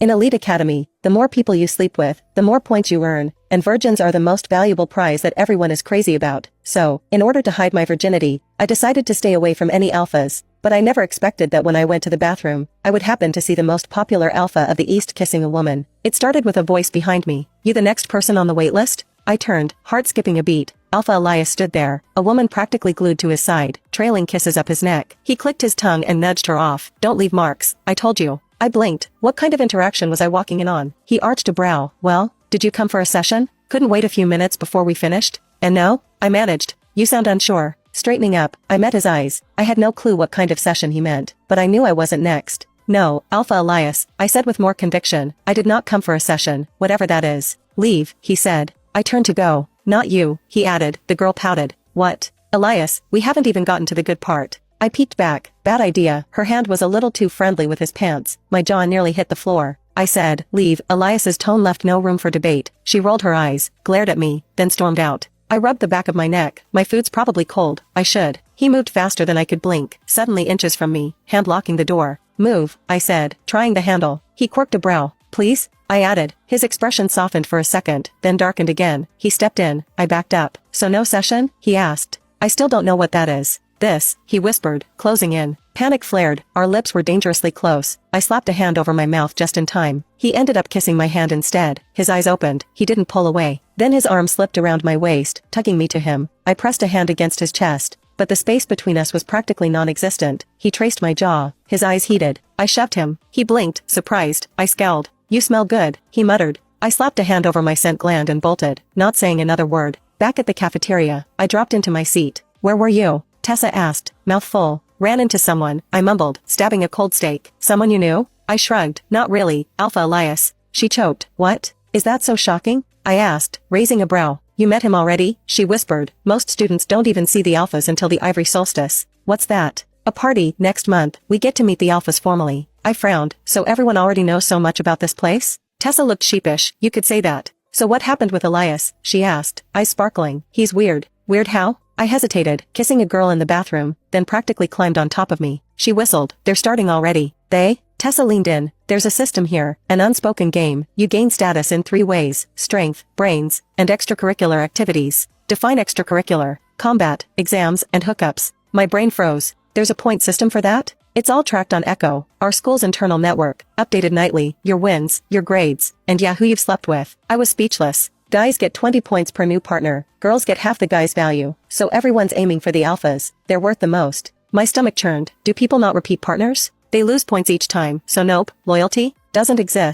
In Elite Academy, the more people you sleep with, the more points you earn, and virgins are the most valuable prize that everyone is crazy about. So, in order to hide my virginity, I decided to stay away from any alphas, but I never expected that when I went to the bathroom, I would happen to see the most popular alpha of the East kissing a woman. It started with a voice behind me. "You the next person on the waitlist?" I turned, heart skipping a beat. Alpha Elias stood there, a woman practically glued to his side, trailing kisses up his neck. He clicked his tongue and nudged her off. "Don't leave marks, I told you." I blinked. What kind of interaction was I walking in on? He arched a brow. "Well, did you come for a session? Couldn't wait a few minutes before we finished?" "And no?" I managed. "You sound unsure." Straightening up, I met his eyes. I had no clue what kind of session he meant, but I knew I wasn't next. "No, Alpha Elias," I said with more conviction. "I did not come for a session, whatever that is." "Leave," he said. I turned to go. "Not you," he added. The girl pouted. "What?" "Elias, we haven't even gotten to the good part." I peeked back. Bad idea. Her hand was a little too friendly with his pants. My jaw nearly hit the floor. I said, "Leave." Elias's tone left no room for debate. She rolled her eyes, glared at me, then stormed out. I rubbed the back of my neck. My food's probably cold. I should. He moved faster than I could blink, suddenly inches from me, hand locking the door. "Move," I said, trying the handle. He quirked a brow. "Please?" I added. His expression softened for a second, then darkened again. He stepped in. I backed up. "So no session?" he asked. "I still don't know what that is." "This," he whispered, closing in. Panic flared. Our lips were dangerously close. I slapped a hand over my mouth just in time. He ended up kissing my hand instead. His eyes opened. He didn't pull away. Then his arm slipped around my waist, tugging me to him. I pressed a hand against his chest, but the space between us was practically non-existent. He traced my jaw. His eyes heated. I shoved him. He blinked, surprised. I scowled. "You smell good," he muttered. I slapped a hand over my scent gland and bolted, not saying another word. Back at the cafeteria, I dropped into my seat. "Where were you?" Tessa asked, mouth full. "Ran into someone," I mumbled, stabbing a cold steak. "Someone you knew?" I shrugged. "Not really, Alpha Elias." She choked. "What? Is that so shocking?" I asked, raising a brow. "You met him already?" She whispered. "Most students don't even see the alphas until the Ivory Solstice." "What's that?" "A party, next month. We get to meet the alphas formally." I frowned. "So everyone already knows so much about this place?" Tessa looked sheepish. "You could say that." "So what happened with Elias?" she asked, eyes sparkling. "He's weird." "Weird how?" I hesitated, kissing a girl in the bathroom, then practically climbed on top of me. She whistled. "They're starting already." "They?" Tessa leaned in. "There's a system here, an unspoken game. You gain status in 3 ways: strength, brains, and extracurricular activities. Define extracurricular: combat, exams, and hookups." My brain froze. "There's a point system for that?" "It's all tracked on Echo, our school's internal network, updated nightly. Your wins, your grades, and yeah, who you've slept with." I was speechless. Guys get 20 points per new partner, girls get half the guy's value, so everyone's aiming for the alphas. They're worth the most. My stomach churned. Do people not repeat partners? They lose points each time, so nope, loyalty doesn't exist.